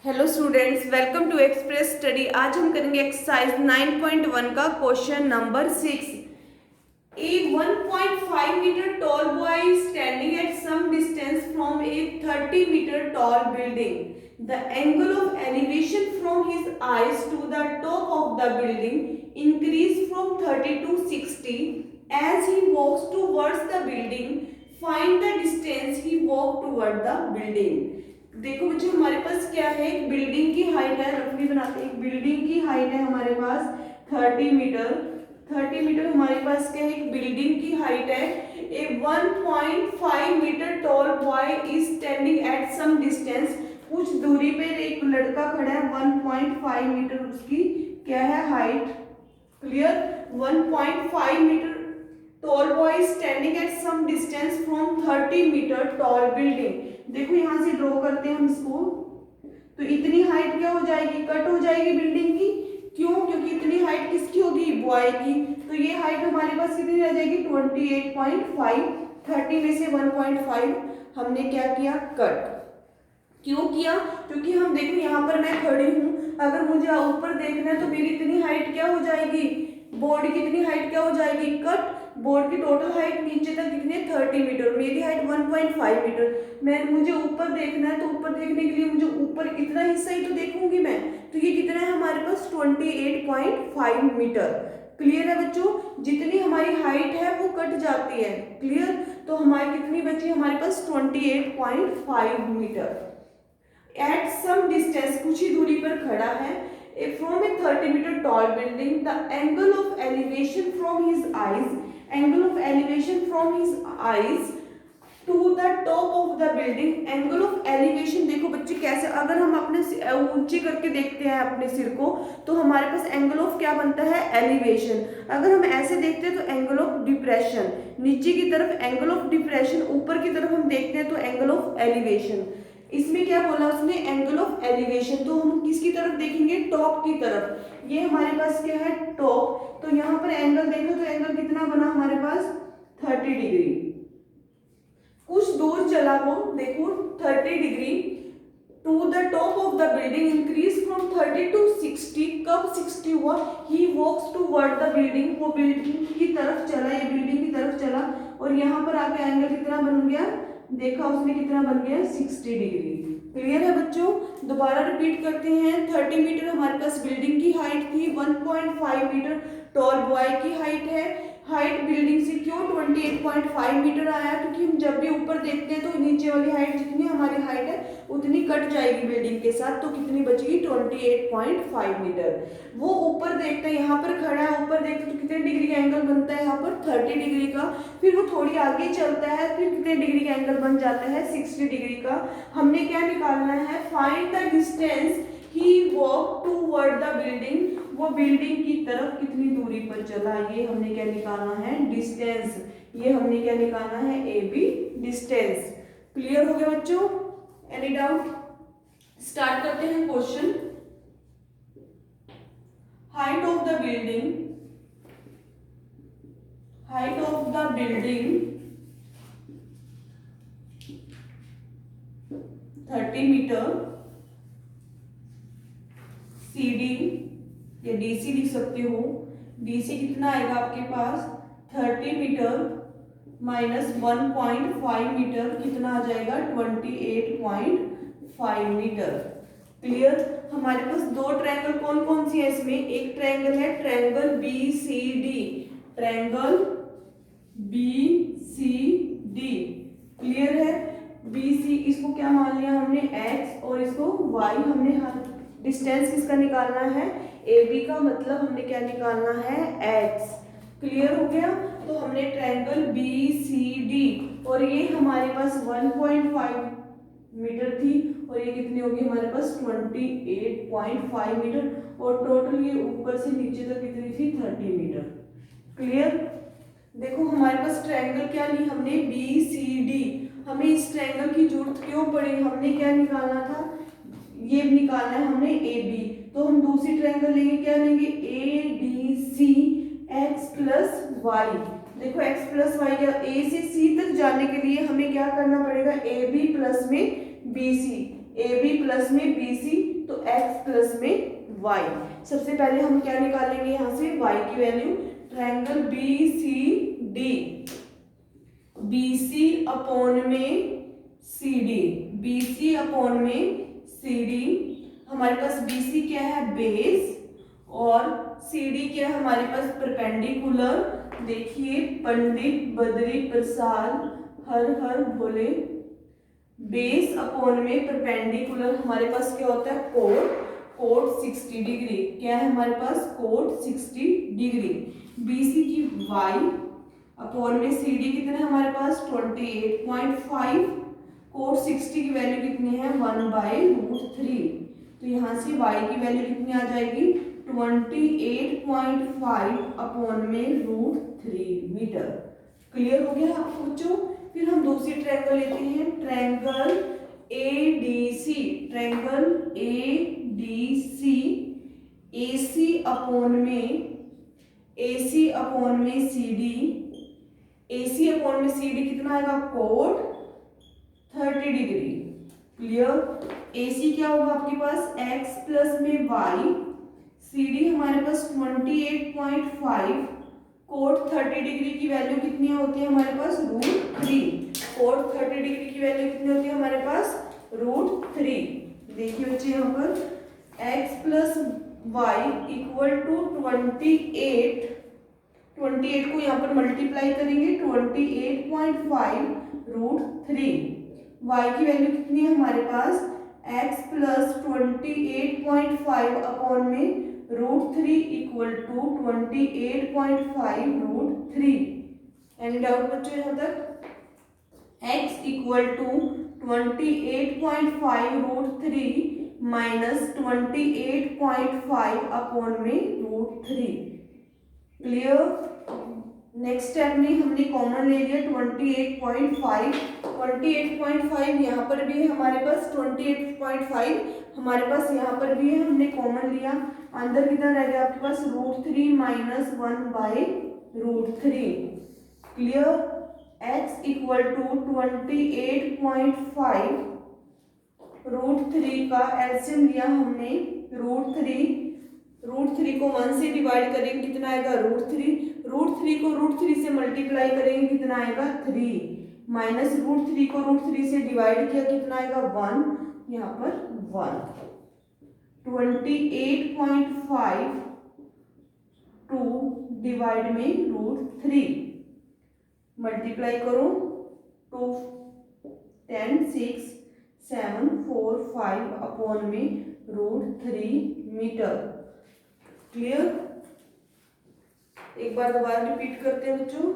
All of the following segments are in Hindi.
Hello students, welcome to express study. आज हम करेंगे एक्सरसाइज 9.1 का question number 6। A 1.5 meter tall boy is standing at some distance from a 30-meter tall building. The angle of elevation from his eyes to the top of the building increase from 30 to 60. As he walks towards the building, find the distance he walked toward the building. देखो बच्चों, हमारे पास क्या है, एक बिल्डिंग की हाइट है, रफली बनाते हैं। एक बिल्डिंग की हाइट है हमारे पास 30 मीटर। 30 मीटर हमारे पास क्या है, एक बिल्डिंग की हाइट है। A 1.5 metre tall boy is standing at some distance. कुछ दूरी पे एक लड़का खड़ा है। 1.5 मीटर उसकी क्या है, height. Clear. 1.5 metre tall boy is standing at some distance from 30-meter tall building। देखो यहां से ड्रॉ करते हैं हम इसको, तो इतनी हाइट क्या हो जाएगी, कट हो जाएगी बिल्डिंग की। क्यों? क्योंकि इतनी हाइट किसकी होगी, बॉय की। तो ये हाइट हमारे पास कितनी रह जाएगी, 28.5। 30 में से 1.5 हमने क्या किया, कट। क्यों किया? क्योंकि हम देखो यहाँ पर मैं खड़ी हूँ, अगर मुझे ऊपर देखना है तो मेरी इतनी हाइट क्या हो जाएगी, बोर्ड की इतनी हाइट क्या हो जाएगी, कट। बोर्ड की टोटल हाइट नीचे तक कितनी है, 30 मीटर। मेरी हाइट 1.5 मीटर। मैं मुझे ऊपर देखना है, तो ऊपर देखने के लिए मुझे ऊपर इतना हिस्सा ही तो देखूंगी मैं। तो ये कितना है हमारे पास, 28.5 मीटर। क्लियर है बच्चों? जितनी हमारी हाइट है वो कट जाती है। क्लियर? तो हमारी कितनी बची हमारे पास, 28.5 मीटर। एट सम डिस्टेंस, कुछ ही दूरी पर खड़ा है। From a 30 metre tall building, the angle of elevation from his eyes, angle of elevation from his eyes to the top of the building. Angle of elevation देखो बच्चे कैसे, अगर हम अपने ऊंचे करके देखते हैं अपने सिर को, तो हमारे पास एंगल ऑफ क्या बनता है, एलिवेशन। अगर हम ऐसे देखते हैं तो एंगल ऑफ डिप्रेशन, नीचे की तरफ एंगल ऑफ डिप्रेशन, ऊपर की तरफ हम देखते हैं तो एंगल ऑफ एलिवेशन। इसमें क्या बोला उसने, एंगल ऑफ एलिवेशन। तो हम किसकी तरफ देखेंगे, टॉप की तरफ। ये हमारे पास क्या है, टॉप। तो यहाँ पर एंगल देखो, तो एंगल कितना बना हमारे पास, 30 डिग्री। कुछ दूर चला वो, देखो 30 degree to the top of the building, increase from 30 to 60। कब 60 हुआ, he walks toward the building, वो बिल्डिंग की तरफ चला, ये बिल्डिंग की तरफ चला। और यहाँ पर आके एंगल कितना बन गया, देखा उसने कितना बन गया, 60 डिग्री। क्लियर है बच्चों? दोबारा रिपीट करते हैं। 30 मीटर हमारे पास बिल्डिंग की हाइट थी, 1.5 मीटर टॉल बॉय की हाइट है। हाइट बिल्डिंग से क्यों 28.5 मीटर आया, क्योंकि हम जब भी ऊपर देखते हैं तो नीचे वाली हाइट, जितनी हमारी हाइट है उतनी कट जाएगी बिल्डिंग के साथ। तो कितनी बचेगी, 28.5 मीटर। वो ऊपर देखते हैं, यहाँ पर खड़ा है, ऊपर देखते तो कितने डिग्री का एंगल बनता है यहाँ पर, 30 डिग्री का। फिर वो थोड़ी आगे चलता है, फिर कितने डिग्री का एंगल बन जाता है, 60 डिग्री का। हमने क्या निकालना है, find the distance he walk toward the building. वो बिल्डिंग की तरफ कितनी दूरी पर चला, ये हमने क्या निकालना है, डिस्टेंस। ये हमने क्या निकालना है, ए बी, डिस्टेंस। क्लियर हो गया बच्चों? Any doubt? स्टार्ट करते हैं question. Height of the building, height of the building 30 metre. CD या DC लिख सकते हो। DC कितना आएगा आपके पास, 30 मीटर माइनस 1.5 मीटर, कितना आ जाएगा, 28.5 मीटर। क्लियर? हमारे पास दो ट्रायंगल कौन कौन सी है इसमें, एक ट्रायंगल है triangle BCD, triangle BCD। Clear है? BC, इसको क्या मान लिया हमने, X, और इसको Y। हमने डिस्टेंस किसका निकालना है, AB का, मतलब हमने क्या निकालना है, X। क्लियर हो गया? तो हमने ट्रायंगल BCD, और ये हमारे पास 1.5 मीटर थी, और ये कितनी होगी हमारे पास, 28.5 मीटर। और टोटल ये ऊपर से नीचे तक कितनी थी, 30 मीटर। क्लियर? देखो हमारे पास ट्रायंगल क्या ली हमने, BCD। हमें इस ट्रायंगल की जरूरत क्यों पड़ी, हमने क्या निकालना था, ये निकालना है हमने AB। तो हम दूसरी ट्रायंगल लेंगे, क्या लेंगे, ADC, X प्लस वाई। देखो x प्लस वाई क्या, A से C तक जाने के लिए हमें क्या करना पड़ेगा, AB प्लस में BC। ए बी प्लस में बी सी, तो एक्स प्लस में वाई। सबसे पहले हम क्या निकालेंगे यहाँ से, वाई की वैल्यू। Triangle B C D, B C upon में C D, B C upon में सी डी। हमारे पास बी सी क्या है, बेस, और सी डी क्या है हमारे पास, परपेंडिकुलर। देखिए, पंडित बद्री प्रसाद हर हर भोले। बेस अपॉन में परपेंडिकुलर हमारे पास क्या होता है, कोट, कोट 60 डिग्री। क्या है हमारे पास, कोट 60 डिग्री। बीसी की वाई अपॉन में सी डी कितना है हमारे पास, 28.5। कोट 60 की वैल्यू कितनी है, 1/√3। तो यहाँ से y की वैल्यू कितनी आ जाएगी, 28.5 अपॉन में √3 मीटर। क्लियर हो गया आपको बच्चों। फिर हम दूसरी ट्रायंगल लेते हैं, triangle A D C, triangle A D C, A C upon में सी डी, ए सी अपॉन में सी डी कितना आएगा, कोट 30 डिग्री। क्लियर। ए सी क्या होगा आपके पास, x प्लस में y, सी डी हमारे पास 28.5, कोट 30 डिग्री की वैल्यू कितनी होती है हमारे पास, √3। कोट 30 डिग्री की वैल्यू कितनी होती है हमारे पास, √3। देखिए बच्चे यहाँ पर x plus y equal to 28 को यहाँ पर मल्टीप्लाई करेंगे, 28.5 √3। y की वैल्यू कितनी है हमारे पास, x प्लस 28.5 अपॉन में √3 इक्वल टू 28.5 √3। एनी डाउट बच्चों यहाँ तक। x equal to 28.5 √3 minus 28.5 upon में √3। क्लियर। नेक्स्ट स्टेप में हमने कॉमन ले लिया 28.5, 28.5 यहाँ पर भी है हमारे पास, 28.5 हमारे पास यहाँ पर भी है, हमने कॉमन लिया। अंदर कितना रह गया आपके पास, √3 minus 1/√3। Clear. x equal to 28.5 √3 का एलसीएम लिया हमने, √3 को 1 से डिवाइड करेंगे कितना आएगा, √3 को √3 से मल्टीप्लाई करेंगे कितना आएगा, 3, माइनस √3 को √3 से डिवाइड किया कितना आएगा, 1, यहाँ पर 1। 28.5 2 डिवाइड में √3 मल्टीप्लाई करो, 2 10 6 7 4 5 अपॉन में √3 मीटर। क्लियर। एक बार दोबारा रिपीट करते हैं बच्चों।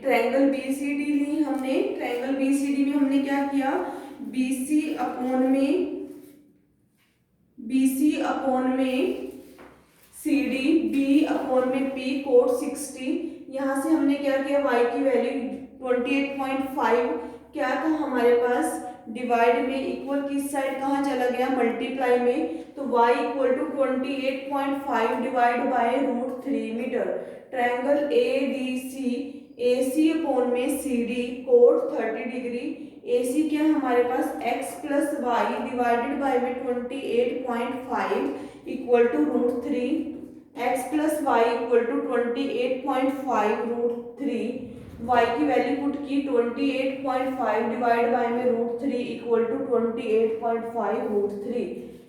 ट्रायंगल बीसीडी ली हमने, ट्रायंगल बीसीडी में हमने क्या किया, बीसी अपॉन में सीडी, बी अपॉन में पी, कोट 60। यहाँ से हमने क्या किया, y की वैल्यू 28.5 क्या था हमारे पास, डिवाइड में इक्वल किस साइड कहाँ चला गया, मल्टीप्लाई में, तो y equal to 28.5 divide by √3 metre. Triangle A D C, A C upon में C D, cot 30 degree. A C क्या है हमारे पास, x plus y divided by में 28.5 equal to √3, x plus y equal to 28.5 √3। y की वैल्यू पुट की 28.5 डिवाइड बाय में √3 इक्वल टू 28.5 √3।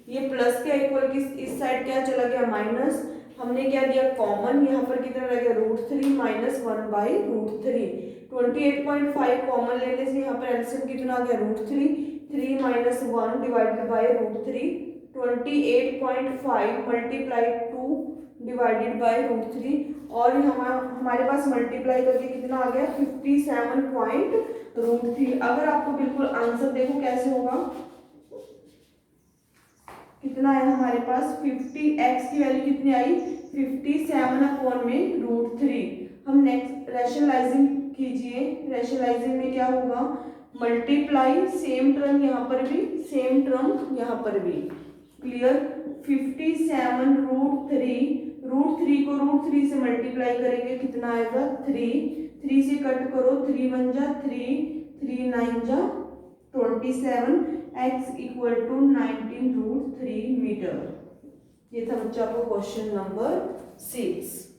ये प्लस का इक्वल किस, इस साइड क्या चला गया, माइनस। हमने क्या दिया कॉमन, यहाँ पर कितना रह गया, √3 माइनस 1/√3। 28.5 कॉमन लेने से यहाँ पर एलसीएम कितना आ गया, √3, 3 minus 1 divided by √3। 28.5 multiply 2 divided by √3, और हमारे पास मल्टीप्लाई करके कितना आ गया, 57.√3। अगर आपको बिल्कुल आंसर देखो कैसे होगा, कितना है हमारे पास, 50x की वैल्यू कितनी आई, 57 अपॉन में √3। हम नेक्स्ट रैशनलाइजिंग कीजिए, रैशनलाइजिंग में क्या होगा, मल्टीप्लाई, सेम टर्म यहाँ पर भी, सेम टर्म यहाँ पर भी। क्लियर। 57 √3 को √3 से मल्टीप्लाई करेंगे कितना आएगा, 3 से कट करो, 3 1 जा 3, 3 9 जा 27, x इक्वल टू 19 रूट 3 मीटर। ये था बच्चा आपको क्वेश्चन नंबर 6।